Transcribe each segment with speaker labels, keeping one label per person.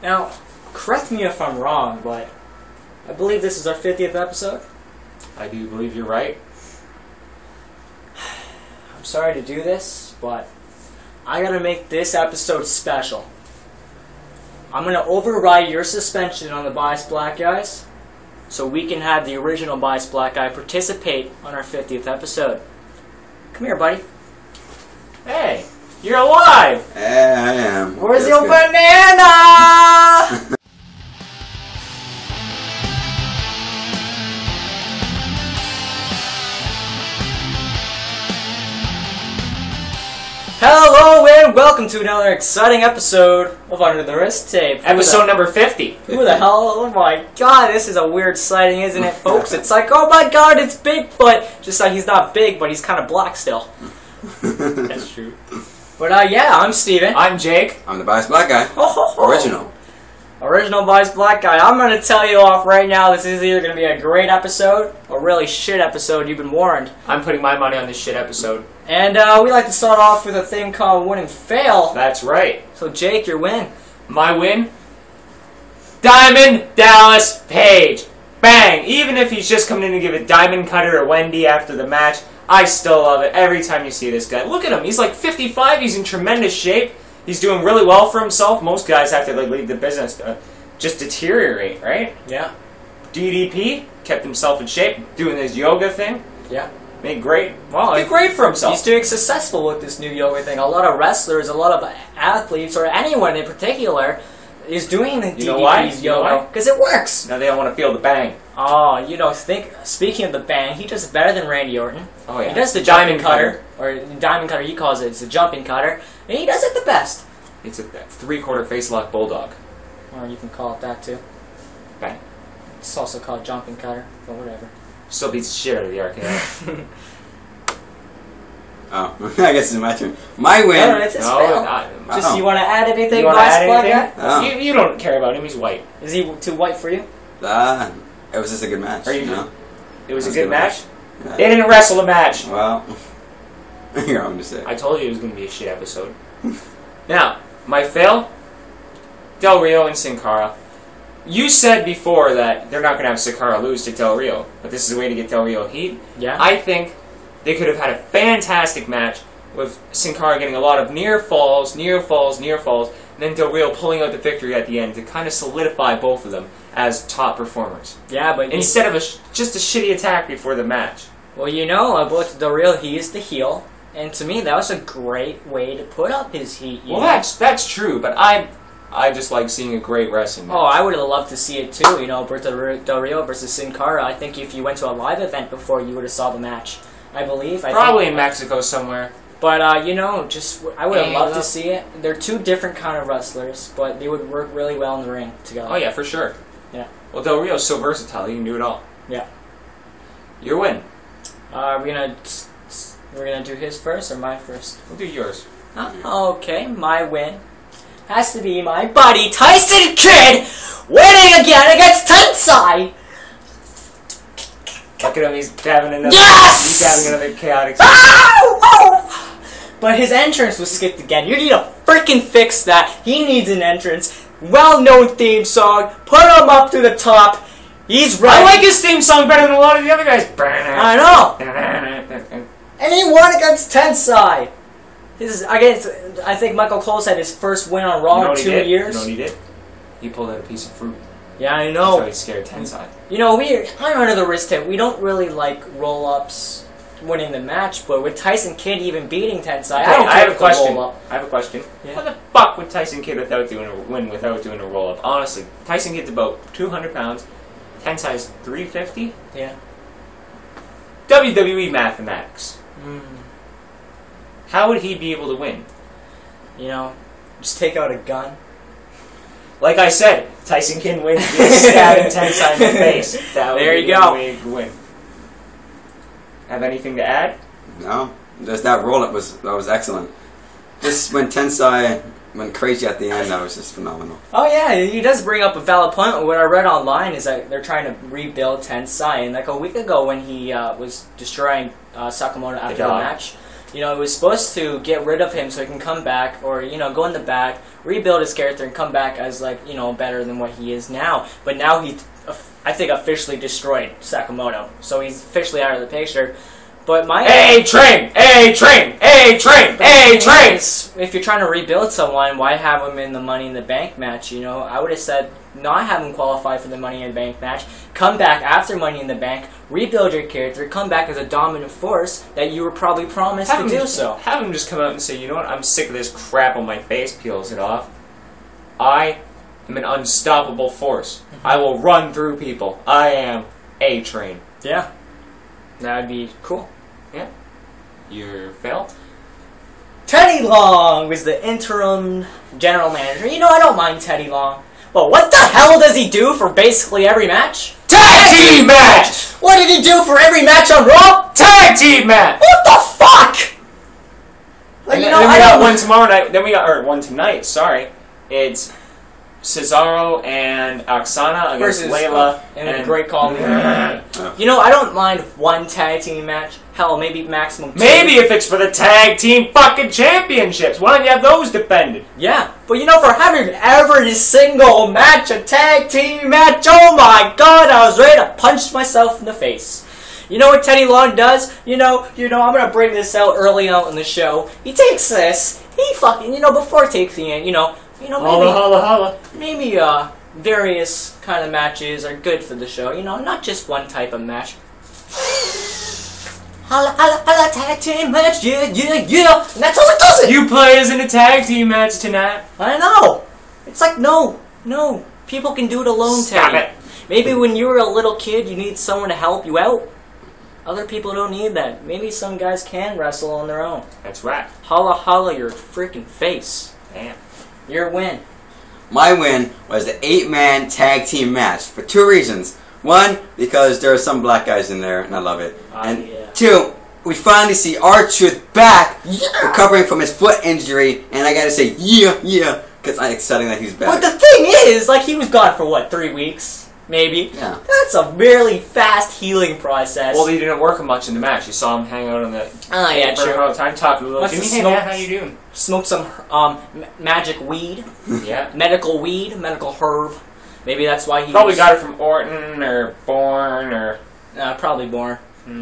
Speaker 1: Now, correct me if I'm wrong, but I believe this is our 50th episode.
Speaker 2: I do believe you're right.
Speaker 1: I'm sorry to do this, but I gotta make this episode special. I'm gonna override your suspension on the Biased Black Guys, so we can have the original Biased Black Guy participate on our 50th episode. Come here, buddy.
Speaker 2: Hey, you're alive!
Speaker 3: Yeah, I am.
Speaker 1: Where's
Speaker 3: That's
Speaker 1: your
Speaker 3: good.
Speaker 1: banana? Hello and welcome to another exciting episode of Under the Wrist Tape.
Speaker 2: Episode number 50.
Speaker 1: Who the hell? Oh my god, this is a weird sighting, isn't it, folks? It's like, oh my god, it's Bigfoot! Just like he's not big, but he's kind of black still.
Speaker 2: That's true.
Speaker 1: But yeah, I'm Steven.
Speaker 2: I'm Jake.
Speaker 3: I'm the biased black guy. Original.
Speaker 1: Original Biased Black Guy. I'm going to tell you off right now, this is either going to be a great episode or a really shit episode. You've been warned.
Speaker 2: I'm putting my money on this shit episode.
Speaker 1: And we like to start off with a thing called win and fail.
Speaker 2: That's right.
Speaker 1: So Jake, your win.
Speaker 2: My win? Diamond Dallas Page. Bang! Even if he's just coming in to give a diamond cutter to Wendy after the match, I still love it every time you see this guy. Look at him. He's like 55. He's in tremendous shape. He's doing really well for himself. Most guys have to like leave the business, just deteriorate, right?
Speaker 1: Yeah.
Speaker 2: DDP kept himself in shape, doing his yoga thing.
Speaker 1: Yeah.
Speaker 2: Made great. Well, did great for himself.
Speaker 1: He's doing successful with this new yoga thing. A lot of wrestlers, a lot of athletes, or anyone in particular, is doing the DDP's yoga because it works.
Speaker 2: Now they don't want to feel the bang.
Speaker 1: Oh, speaking of the bang, he does it better than Randy Orton.
Speaker 2: Oh yeah.
Speaker 1: He does the diamond cutter, or diamond cutter he calls it. It's the jumping cutter, and he does it the best.
Speaker 2: It's a three-quarter face-lock bulldog.
Speaker 1: Or you can call it that too.
Speaker 2: Bang.
Speaker 1: It's also called jumping cutter, but whatever.
Speaker 2: Still beats the shit out of the RKO.
Speaker 3: Oh, I guess it's my turn. My win.
Speaker 1: No, it's his fail. Just, you want to add anything?
Speaker 2: You want to add anything?
Speaker 3: Oh.
Speaker 2: You don't care about him. He's white.
Speaker 1: Is he too white for you?
Speaker 3: It was just a good match.
Speaker 2: Are you?
Speaker 3: know?
Speaker 2: It was a good match?
Speaker 3: Yeah.
Speaker 2: They didn't wrestle the match.
Speaker 3: Well, here I'm just saying.
Speaker 2: I told you it was going to be a shit episode. Now, my fail? Del Rio and Sin Cara. You said before that they're not going to have Sin Cara lose to Del Rio, but this is a way to get Del Rio heat.
Speaker 1: Yeah.
Speaker 2: I think they could have had a fantastic match with Sin Cara getting a lot of near falls, and then Del Rio pulling out the victory at the end to kind of solidify both of them as top performers.
Speaker 1: Yeah, but
Speaker 2: instead of just a shitty attack before the match.
Speaker 1: Well, you know, about Del Rio, he is the heel, and to me that was a great way to put up his heat.
Speaker 2: Well, that's true, but I just like seeing a great wrestling match.
Speaker 1: Oh, I would have loved to see it too. You know, Del Rio versus Sin Cara. I think if you went to a live event before, you would have saw the match. I believe.
Speaker 2: Probably in Mexico somewhere.
Speaker 1: But, you know, I would have loved to see it. They're two different kind of wrestlers, but they would work really well in the ring together.
Speaker 2: Oh, yeah, for sure.
Speaker 1: Yeah.
Speaker 2: Well, Del Rio's so versatile, he can do it all.
Speaker 1: Yeah.
Speaker 2: Your win.
Speaker 1: We're gonna do his first or mine first?
Speaker 2: We'll do yours.
Speaker 1: Okay, my win has to be my buddy Tyson Kidd winning again against Tensai!
Speaker 2: Look at him, he's having another.
Speaker 1: Yes!
Speaker 2: He's having another chaotic.
Speaker 1: Oh! But his entrance was skipped again. You need to freaking fix that. He needs an entrance. Well-known theme song. Put him up to the top. He's right.
Speaker 2: I like his theme song better than a lot of the other guys.
Speaker 1: I know. And he won against Tensai. I think Michael Cole's had his first win on Raw in 2 years.
Speaker 2: You know what he did? He pulled out a piece of fruit.
Speaker 1: Yeah, I know.
Speaker 2: That's how he scared Tensai.
Speaker 1: You know, I'm Under the Wrist Tape. We don't really like roll-ups winning the match, but with Tyson Kidd even beating Tensai, I have a
Speaker 2: question.
Speaker 1: Yeah.
Speaker 2: What the fuck would Tyson Kidd without doing a roll-up? Honestly, Tyson Kidd's about 200 pounds. Tensai's 350?
Speaker 1: Yeah.
Speaker 2: WWE mathematics. How would he be able to win?
Speaker 1: You know, just take out a gun.
Speaker 2: Like I said, Tyson Kidd wins via stabbing Tensai in the face. There you go. Win. Have anything to add?
Speaker 3: No, just that roll-up was excellent. Just when Tensai went crazy at the end, that was just phenomenal.
Speaker 1: Oh yeah, he does bring up a valid point. What I read online is that they're trying to rebuild Tensai, and like a week ago when he was destroying Sakamoto after the match, You know, it was supposed to get rid of him so he can come back, or, you know, go in the back, rebuild his character, and come back as, like, you know, better than what he is now. But now he, I think, officially destroyed Sakamoto. So he's officially out of the picture. But my...
Speaker 2: A-Train! A-Train! A-Train! A-Train!
Speaker 1: If you're trying to rebuild someone, why have him in the Money in the Bank match, you know? I would have said not have him qualify for the Money in the Bank match, come back after Money in the Bank, rebuild your character, come back as a dominant force that you were probably promised to do so.
Speaker 2: Have him just come out and say, you know what, I'm sick of this crap on my face, peels it off. I am an unstoppable force. I will run through people. I am A-Train.
Speaker 1: Yeah. That would be cool.
Speaker 2: Yeah. Your fail?
Speaker 1: Teddy Long was the interim general manager. You know, I don't mind Teddy Long. But what the hell does he do for basically every match?
Speaker 2: Tag team match!
Speaker 1: What did he do for every match on Raw?
Speaker 2: Tag team match!
Speaker 1: What the fuck? Like, you know,
Speaker 2: then we
Speaker 1: I
Speaker 2: got
Speaker 1: don't...
Speaker 2: one tomorrow night. Then we got, or one tonight, sorry. It's Cesaro and Oksana against Layla.
Speaker 1: And a great call. You know, I don't mind one tag team match. Hell, maybe maximum 2.
Speaker 2: Maybe if it's for the tag team fucking championships. Why don't you have those defended?
Speaker 1: Yeah, but you know, for having every single match a tag team match, oh my god, I was ready to punch myself in the face. You know what Teddy Long does? You know, I'm gonna bring this out early out in the show. He takes this, he fucking, you know, before taking it, maybe,
Speaker 2: Holla.
Speaker 1: maybe, various kind of matches are good for the show, you know, not just one type of match. Holla, tag team match, yeah. And that's how it does it!
Speaker 2: You players in a tag team match tonight.
Speaker 1: I know! It's like, no. People can do it alone,
Speaker 2: Stop
Speaker 1: Teddy.
Speaker 2: it.
Speaker 1: Maybe when you were a little kid, you need someone to help you out. Other people don't need that. Maybe some guys can wrestle on their own.
Speaker 2: That's right.
Speaker 1: Holla your freaking face.
Speaker 2: Damn.
Speaker 1: Your win.
Speaker 3: My win was the 8-man tag team match for 2 reasons. 1, because there are some black guys in there, and I love it. And
Speaker 1: yeah.
Speaker 3: 2, we finally see R-Truth back, recovering from his foot injury, and I gotta say, yeah, because I'm excited that he's back.
Speaker 1: But the thing is, like, he was gone for what, 3 weeks? Maybe.
Speaker 3: Yeah.
Speaker 1: That's a really fast healing process.
Speaker 2: Well, he didn't work much in the match. You saw him hang out on the
Speaker 1: yeah,
Speaker 2: for
Speaker 1: true.
Speaker 2: all the time, talking to little
Speaker 1: Must
Speaker 2: Jimmy.
Speaker 1: have
Speaker 2: Hey
Speaker 1: smoked-
Speaker 2: man, how you doing?
Speaker 1: Smoke some magic weed.
Speaker 2: Yeah.
Speaker 1: Medical weed, medical herb. Maybe that's why he
Speaker 2: Probably got it from Orton or Bourne or...
Speaker 1: probably Bourne.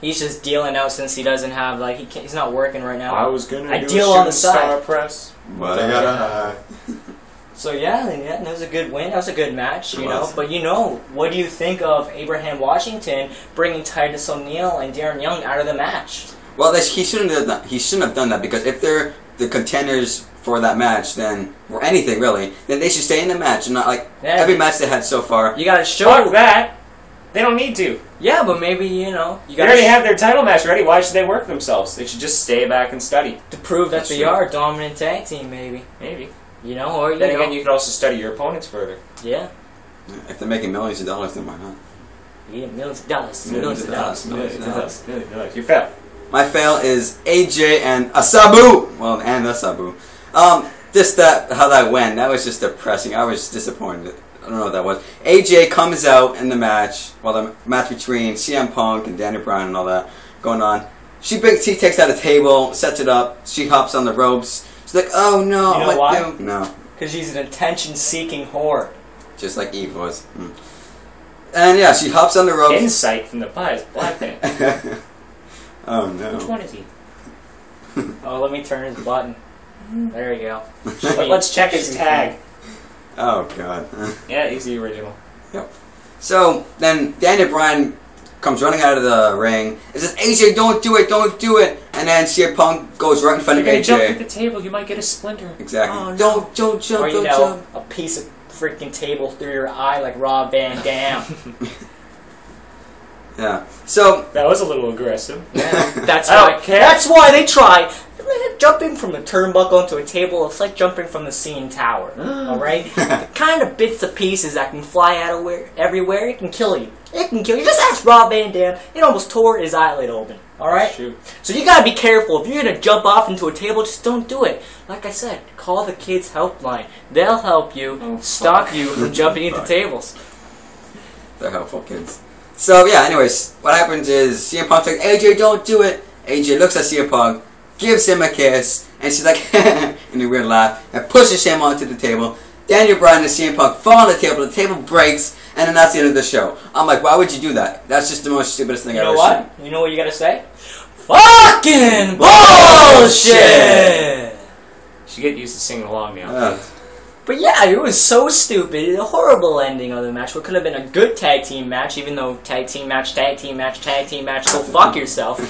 Speaker 1: He's just dealing out since he doesn't have, like, he's not working right now.
Speaker 2: I was gonna
Speaker 1: I
Speaker 2: do
Speaker 1: deal
Speaker 2: a
Speaker 1: on the
Speaker 2: shooting star
Speaker 1: side.
Speaker 2: press.
Speaker 3: But I gotta...
Speaker 1: So yeah, that was a good win. That was a good match, you
Speaker 3: It
Speaker 1: know.
Speaker 3: was.
Speaker 1: But you know, what do you think of Abraham Washington bringing Titus O'Neil and Darren Young out of the match?
Speaker 3: Well, he shouldn't have done that. He shouldn't have done that, because if they're the contenders for that match, then, or anything really, then they should stay in the match and not like every match they had so far.
Speaker 1: You gotta show
Speaker 2: Fuck that. They don't need to.
Speaker 1: Yeah, but maybe, you know, you
Speaker 2: They
Speaker 1: gotta
Speaker 2: already have their title match ready. Why should they work themselves? They should just stay back and study.
Speaker 1: to prove that
Speaker 3: That's
Speaker 1: they
Speaker 3: true.
Speaker 1: are a dominant tag team, maybe.
Speaker 2: Maybe.
Speaker 1: You know, or you
Speaker 2: Then
Speaker 1: know,
Speaker 2: again, you could also study your opponents further.
Speaker 1: yeah.
Speaker 3: If they're making millions of dollars, then why not?
Speaker 1: Yeah, millions of dollars.
Speaker 3: Millions of dollars.
Speaker 2: You fail.
Speaker 3: My fail is AJ and Asabu. Well, and Asabu. Just how that went. That was just depressing. I was disappointed. I don't know what that was. AJ comes out in the match, the match between CM Punk and Daniel Bryan and all that going on. She takes out a table, sets it up. She hops on the ropes. She's like, oh no,
Speaker 1: You know
Speaker 3: what
Speaker 1: why?
Speaker 3: No.
Speaker 1: Because she's an attention-seeking whore.
Speaker 3: Just like Eve was. And yeah, she hops on the ropes.
Speaker 2: Insight from the bias black man.
Speaker 3: Oh no.
Speaker 2: Which one is he?
Speaker 1: Oh, let me turn his button. There you go.
Speaker 2: Let's check his tag.
Speaker 3: Oh god.
Speaker 2: Yeah, he's the original.
Speaker 3: Yep. So then Daniel Bryan comes running out of the ring and says, AJ, don't do it. And then CM Punk goes right in front
Speaker 2: You're
Speaker 3: of
Speaker 2: gonna
Speaker 3: AJ.
Speaker 2: jump through the table, you might get a splinter.
Speaker 3: Exactly.
Speaker 1: Oh, no.
Speaker 3: Don't jump,
Speaker 1: Or, you
Speaker 3: don't
Speaker 1: know,
Speaker 3: jump.
Speaker 1: a piece of freaking table through your eye like Rob Van Dam.
Speaker 3: Yeah. So
Speaker 2: That was a little aggressive.
Speaker 1: That's
Speaker 2: I
Speaker 1: why.
Speaker 2: don't care.
Speaker 1: That's why they try. Man, jumping from a turnbuckle into a table, it's like jumping from the CN Tower. All right, the kind of bits and pieces that can fly out of everywhere, it can kill you. It can kill you. Just ask Rob Van Dam. It almost tore his eyelid open. All right.
Speaker 2: Shoot.
Speaker 1: So you gotta be careful. If you're gonna jump off into a table, just don't do it. Like I said, call the kids' helpline. They'll help you stop you from jumping into tables.
Speaker 3: They're helpful kids. So yeah, anyways, what happens is CM Punk's like, AJ, don't do it. AJ looks at CM Punk, gives him a kiss, and she's like, in a weird laugh, and pushes him onto the table. Daniel Bryan and CM Punk fall on the table breaks, and then that's the end of the show. I'm like, why would you do that? That's just the most stupidest thing I've ever seen.
Speaker 1: You know what you gotta say? Fucking bullshit!
Speaker 2: Should get used to singing along now.
Speaker 1: But yeah, it was so stupid. A horrible ending of the match. What could have been a good tag team match, even though tag team match, go fuck yourself.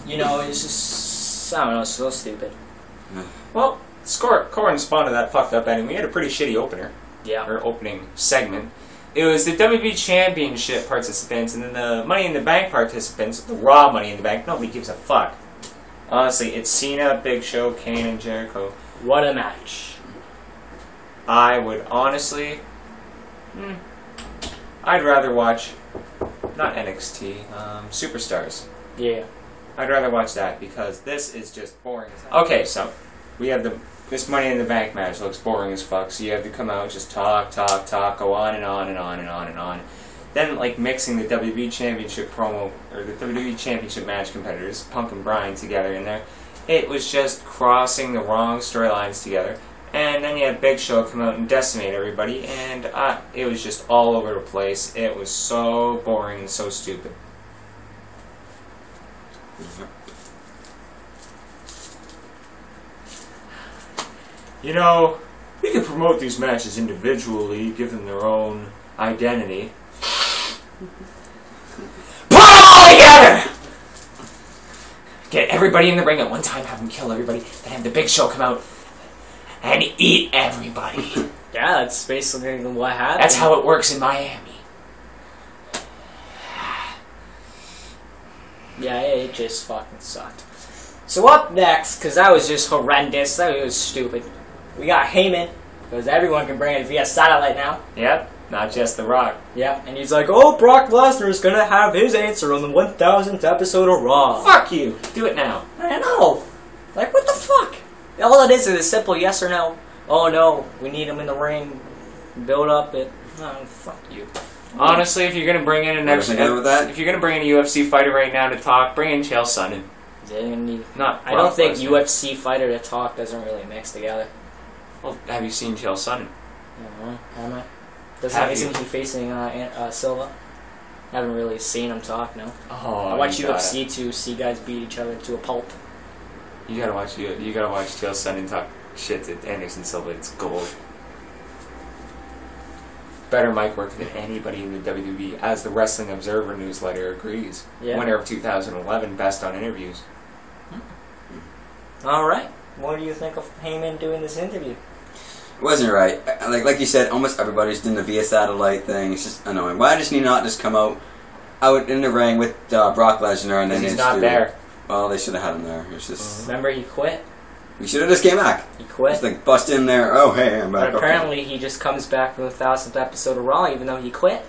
Speaker 1: You know, it's just, I don't know, so stupid.
Speaker 2: Well, correspond to that fucked up ending. We had a pretty shitty opener.
Speaker 1: Yeah.
Speaker 2: Or opening segment. It was the WWE Championship participants and then the Money in the Bank participants, the Raw Money in the Bank. Nobody gives a fuck. Honestly, it's Cena, Big Show, Kane, and Jericho.
Speaker 1: What a match.
Speaker 2: I would honestly... I'd rather watch... Not NXT. Superstars.
Speaker 1: Yeah.
Speaker 2: I'd rather watch that because this is just boring as hell. Okay, so we have this Money in the Bank match. Looks boring as fuck, so you have to come out, just talk, go on and on and on and on and on. Then, like, mixing the WWE Championship promo, or the WWE Championship match competitors, Punk and Bryan, together in there. It was just crossing the wrong storylines together. And then you had Big Show come out and decimate everybody, and it was just all over the place. It was so boring and so stupid. You know, we could promote these matches individually, give them their own identity. Put them all together! Get everybody in the ring at one time, have them kill everybody, then have the Big Show come out and eat everybody.
Speaker 1: Yeah, that's basically what happened.
Speaker 2: That's how it works in Miami.
Speaker 1: Yeah, it just fucking sucked. So up next, because that was just horrendous, that was stupid. We got Heyman, because everyone can bring it via satellite now.
Speaker 2: Yep, not just The Rock.
Speaker 1: Yeah, and he's like, oh, Brock Lesnar's gonna have his answer on the 1000th episode of Raw.
Speaker 2: Fuck you! Do it now.
Speaker 1: I know. Like, what the fuck? All it is a simple yes or no. Oh no, we need him in the ring. Build up it. Oh, fuck you.
Speaker 2: Honestly, if you're gonna bring in if you're gonna bring in a UFC fighter right now to talk, bring in Chael Sonnen.
Speaker 1: I don't think UFC fighter to talk doesn't really mix together.
Speaker 2: Well, have you seen Chael Sonnen?
Speaker 1: Am I? Isn't he facing Silva? I haven't really seen him talk, no.
Speaker 2: Oh,
Speaker 1: I watch UFC to see guys beat each other to a pulp.
Speaker 2: You gotta watch Chael Sonnen talk shit to Anderson Silva. It's gold. Better mic work than anybody in the WWE, as the Wrestling Observer newsletter agrees.
Speaker 1: Yeah.
Speaker 2: Winner of 2011, best on interviews.
Speaker 1: Alright. What do you think of Heyman doing this interview?
Speaker 3: It wasn't right. Like you said, almost everybody's doing the via satellite thing. It's just annoying. Why does he not just come out in the ring with Brock Lesnar and then
Speaker 2: he's not there?
Speaker 3: Well, they should have had him there. It's just
Speaker 1: remember he quit.
Speaker 3: He should have just came back.
Speaker 1: He quit.
Speaker 3: Just like bust in there. Oh hey, I'm back.
Speaker 1: But apparently he just comes back for the 1000th episode of Raw, even though he quit.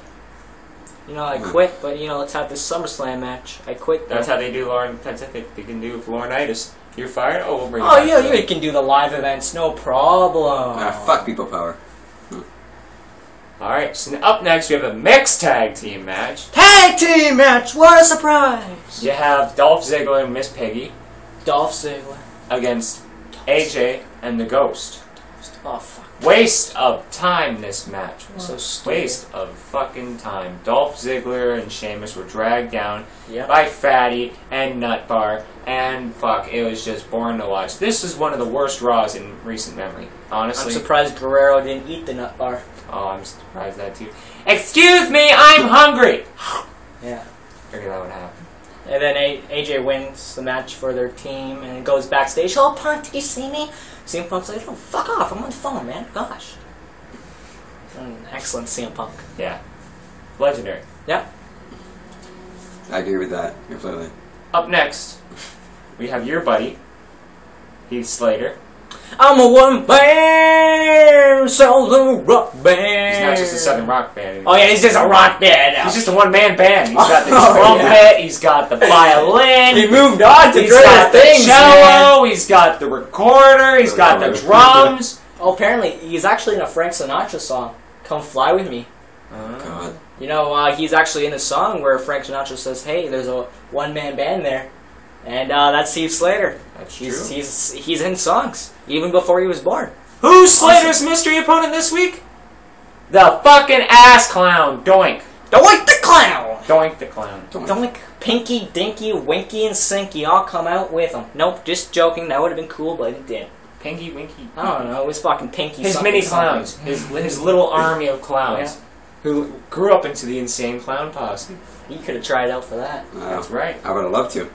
Speaker 1: You know, I quit, but you know, let's have this SummerSlam match. I quit.
Speaker 2: That's how they do Lauren. That's what they can do with Laurinaitis. You're fired? Oh, we'll bring you
Speaker 1: back.
Speaker 2: Oh,
Speaker 1: yeah, you can do the live events, no problem.
Speaker 3: Fuck people power.
Speaker 2: Alright, so up next we have a mixed tag team match.
Speaker 1: Tag team match! What a surprise!
Speaker 2: You have Dolph Ziggler and Miss Piggy.
Speaker 1: Dolph Ziggler.
Speaker 2: Against AJ and the Ghost.
Speaker 1: Oh, fuck.
Speaker 2: Waste of time, this match.
Speaker 1: So stupid.
Speaker 2: Waste of fucking time. Dolph Ziggler and Sheamus were dragged down
Speaker 1: Yep.
Speaker 2: by Fatty and Nut Bar, and fuck, it was just boring to watch. This is one of the worst Raws in recent memory, honestly.
Speaker 1: I'm surprised Guerrero didn't eat the Nut Bar.
Speaker 2: Oh, I'm surprised at that too. Excuse me, I'm hungry!
Speaker 1: Yeah.
Speaker 2: Figured that would happen.
Speaker 1: And then AJ wins the match for their team and goes backstage. Oh, Punk, did you see me? CM Punk's like, oh, fuck off, I'm on the phone, man. Gosh. Excellent CM Punk.
Speaker 2: Yeah. Legendary.
Speaker 1: Yeah.
Speaker 3: I agree with that completely.
Speaker 2: Up next, we have your buddy, Heath Slater.
Speaker 1: I'm a one band, southern rock band.
Speaker 2: He's not just a southern rock band.
Speaker 1: Oh yeah, he's just a rock band now.
Speaker 2: He's just a one-man band. He's got the trumpet, he's got the violin.
Speaker 1: He moved on to
Speaker 2: he's got
Speaker 1: things,
Speaker 2: the cello,
Speaker 1: man.
Speaker 2: He's got the recorder, he's got the drums.
Speaker 1: Oh, apparently he's actually in a Frank Sinatra song, Come Fly With Me.
Speaker 3: Oh, God.
Speaker 1: You know, he's actually in a song where Frank Sinatra says, hey, there's a one-man band there. And that's Heath Slater.
Speaker 2: That's true.
Speaker 1: He's in songs, even before he was born.
Speaker 2: Who's Slater's mystery opponent this week? The fucking ass clown. Doink.
Speaker 1: Doink the Clown!
Speaker 2: Doink the clown.
Speaker 1: Doink. Pinky, Dinky, Winky, and Sinky all come out with him. Nope, just joking. That would have been cool, but it didn't.
Speaker 2: Pinky, Winky.
Speaker 1: I don't know. It was fucking Pinky.
Speaker 2: His
Speaker 1: something,
Speaker 2: mini
Speaker 1: something.
Speaker 2: clowns. His little army of clowns.
Speaker 1: Yeah.
Speaker 2: Who grew up into the insane clown posse.
Speaker 1: He could have tried out for that.
Speaker 2: That's right.
Speaker 3: I would have loved to.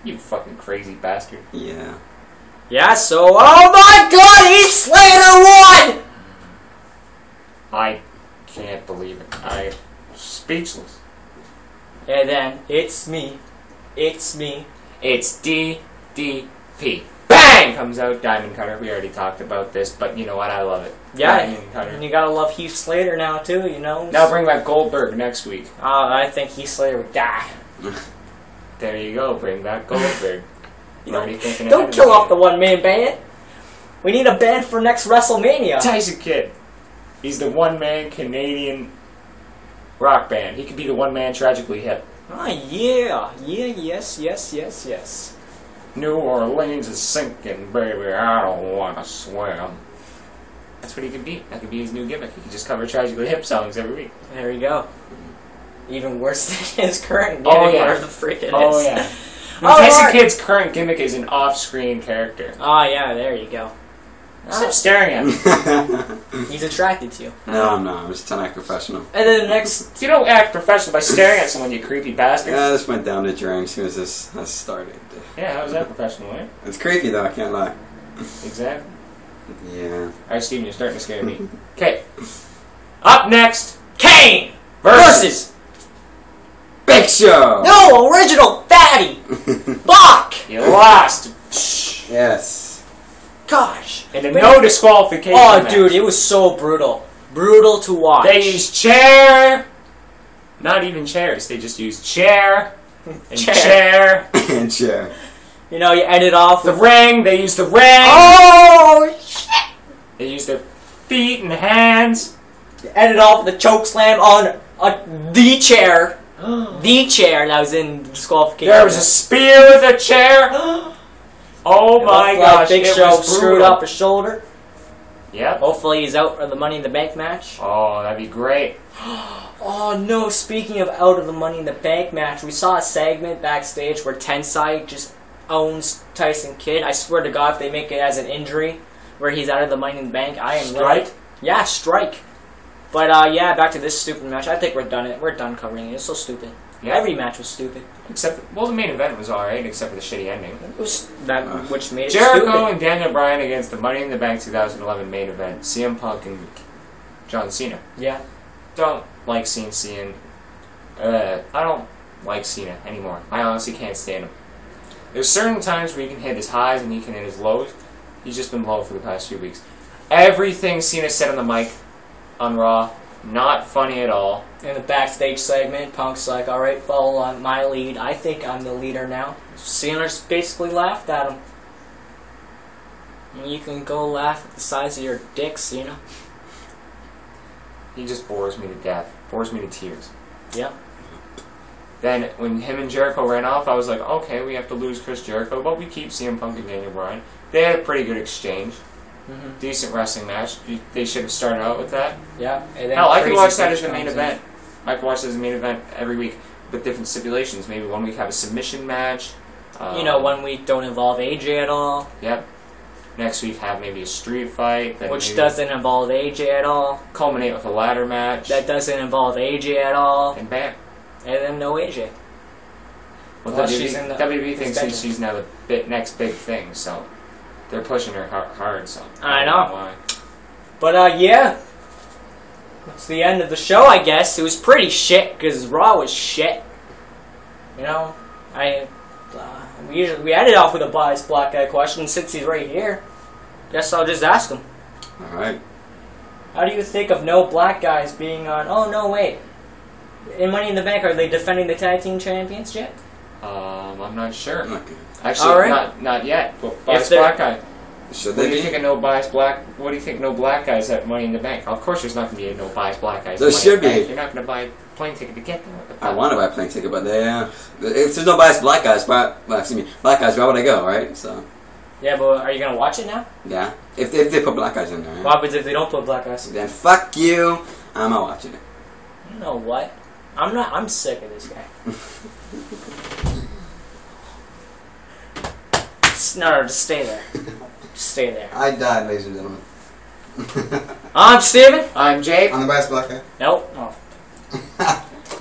Speaker 2: You fucking crazy bastard.
Speaker 3: Yeah.
Speaker 1: Yeah, so, oh my god, Heath Slater won!
Speaker 2: I can't believe it. I'm speechless.
Speaker 1: And then, it's me. It's me.
Speaker 2: It's DDP. Bang! Comes out Diamond Cutter. We already talked about this, but you know what? I love it.
Speaker 1: Yeah,
Speaker 2: Diamond Cutter.
Speaker 1: and you gotta love Heath Slater now, too, you know?
Speaker 2: Now bring back Goldberg next week.
Speaker 1: I think Heath Slater would die.
Speaker 2: There you go. Bring back Goldberg.
Speaker 1: Don't kill off the one-man band. We need a band for next WrestleMania.
Speaker 2: Tyson Kidd. He's the one-man Canadian rock band. He could be the one-man Tragically Hip.
Speaker 1: Ah, yeah. Yeah, yes.
Speaker 2: New Orleans is sinking, baby. I don't want to swim. That's what he could be. That could be his new gimmick. He could just cover Tragically Hip songs every week.
Speaker 1: There you go. Even worse than his current gimmick.
Speaker 2: Oh, yeah.
Speaker 1: Whatever the freak it is.
Speaker 2: Oh, yeah. Tyson Kidd's current gimmick is an off-screen character.
Speaker 1: Oh, yeah, there you go.
Speaker 2: Stop staring at me.
Speaker 1: He's attracted to you.
Speaker 3: No, I'm not. I'm just trying to act professional.
Speaker 1: And then the next...
Speaker 2: You don't act professional by staring at someone, you creepy bastard.
Speaker 3: Yeah, I just went down the drain as soon as this started.
Speaker 2: Yeah, how was that professional, eh?
Speaker 3: It's creepy, though. I can't lie.
Speaker 2: Exactly.
Speaker 3: Yeah.
Speaker 2: Alright, Steven, you're starting to scare me. Okay. Up next,
Speaker 1: Kane
Speaker 2: versus
Speaker 3: Big Show!
Speaker 1: No, original fatty! Bach!
Speaker 2: You lost.
Speaker 3: Yes.
Speaker 1: Gosh.
Speaker 2: And a no disqualification
Speaker 1: Oh,
Speaker 2: match.
Speaker 1: dude, it was so brutal. Brutal to watch.
Speaker 2: They used chair. Not even chairs. They just used chair. And chair.
Speaker 3: And chair.
Speaker 1: You know, you ended off
Speaker 2: The
Speaker 1: with...
Speaker 2: ring. They used the ring.
Speaker 1: Oh, shit!
Speaker 2: They used their feet and hands.
Speaker 1: You ended off with a choke slam on the chair. The chair that was in disqualification.
Speaker 2: There was a spear with a chair. Oh my gosh.
Speaker 1: Big
Speaker 2: it
Speaker 1: Show
Speaker 2: was
Speaker 1: screwed
Speaker 2: brutal.
Speaker 1: up his shoulder.
Speaker 2: Yep.
Speaker 1: Hopefully he's out of the Money in the Bank match.
Speaker 2: Oh, that'd be great.
Speaker 1: Oh no, speaking of out of the Money in the Bank match, we saw a segment backstage where Tensai just owns Tyson Kidd. I swear to God, if they make it as an injury where he's out of the Money in the Bank, I am
Speaker 2: Strike?
Speaker 1: Yeah, strike. But yeah, back to this stupid match. I think we're done. We're done covering it. It's so stupid.
Speaker 2: Yeah.
Speaker 1: Every match was stupid.
Speaker 2: Except, well, the main event was alright, except for the shitty ending.
Speaker 1: It was that which made it
Speaker 2: Jericho
Speaker 1: stupid.
Speaker 2: and Daniel Bryan against the Money in the Bank 2011 main event. CM Punk and John Cena.
Speaker 1: Yeah.
Speaker 2: Don't like seeing Cena. I don't like Cena anymore. I honestly can't stand him. There's certain times where he can hit his highs and he can hit his lows. He's just been low for the past few weeks. Everything Cena said on the mic on Raw, not funny at all.
Speaker 1: In the backstage segment, Punk's like, alright, follow on my lead. I think I'm the leader now. Cena's basically laughed at him. And you can go laugh at the size of your dick, Cena.
Speaker 2: He just bores me to death. Bores me to tears.
Speaker 1: Yep.
Speaker 2: Then, when him and Jericho ran off, I was like, okay, we have to lose Chris Jericho, but we keep CM Punk and Daniel Bryan. They had a pretty good exchange. Decent wrestling match. They should have started out with that.
Speaker 1: Yeah. And then
Speaker 2: Hell, I could
Speaker 1: Crazy
Speaker 2: watch that
Speaker 1: Bitch
Speaker 2: as the main
Speaker 1: comes in.
Speaker 2: event. I could watch that as the main event every week with different stipulations. Maybe one week have a submission match.
Speaker 1: You know, 1 week don't involve AJ at all.
Speaker 2: Yep. Next week have maybe a street fight. Then
Speaker 1: Which
Speaker 2: maybe
Speaker 1: doesn't involve AJ at all.
Speaker 2: culminate with a ladder match.
Speaker 1: That doesn't involve AJ at all.
Speaker 2: And bam.
Speaker 1: And then no AJ.
Speaker 2: Well,
Speaker 1: Unless she's in the
Speaker 2: WWE thinks
Speaker 1: extension.
Speaker 2: she's now the next big thing, so they're pushing her hard. So
Speaker 1: I
Speaker 2: don't
Speaker 1: know.
Speaker 2: why.
Speaker 1: But yeah. That's the end of the show, I guess. It was pretty shit, because Raw was shit. You know? We ended off with a biased black guy question. Since he's right here, guess I'll just ask him.
Speaker 3: Alright.
Speaker 1: How do you think of no black guys being on... Oh, no, wait. In Money in the Bank, are they defending the tag team champions yet?
Speaker 2: I'm not sure.
Speaker 3: Okay.
Speaker 2: Actually,
Speaker 1: All right.
Speaker 2: not yet. But
Speaker 1: If
Speaker 2: Bias
Speaker 1: they're-
Speaker 2: Black Guy.
Speaker 3: Should
Speaker 2: What
Speaker 3: they
Speaker 2: do you
Speaker 3: be?
Speaker 2: think of no bias black? What do you think no black guys at Money in the Bank? Of course, there's not going to be a no bias black guys.
Speaker 3: There
Speaker 2: at Money
Speaker 3: should
Speaker 2: in the
Speaker 3: be.
Speaker 2: Bank. You're not going to buy a plane ticket to get them.
Speaker 3: I want to buy a plane ticket, but if there's no biased black guys, black guys, why would I go, right? So.
Speaker 1: Yeah, but are you gonna watch it now?
Speaker 3: Yeah. If they put black guys in there.
Speaker 1: What happens if they don't put black guys?
Speaker 3: Then fuck you. I'm not watching it.
Speaker 1: You know what? I'm sick of this guy. No, just stay there. Just stay there.
Speaker 4: I died, ladies and gentlemen.
Speaker 1: I'm Steven.
Speaker 2: I'm Jake.
Speaker 4: I'm the biased black guy.
Speaker 1: Nope. Oh.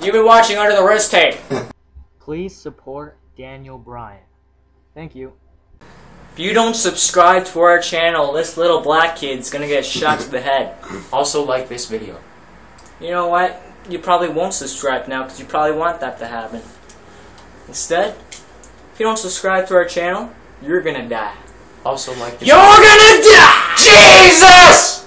Speaker 1: You've been watching Under the Wrist Tape. Please support Daniel Bryan. Thank you. If you don't subscribe to our channel, this little black kid's gonna get shot to the head.
Speaker 2: Also, like this video.
Speaker 1: You know what? You probably won't subscribe now because you probably want that to happen. Instead, if you don't subscribe to our channel, you're gonna die.
Speaker 2: Also, like this
Speaker 1: You're gonna die!
Speaker 2: Jesus!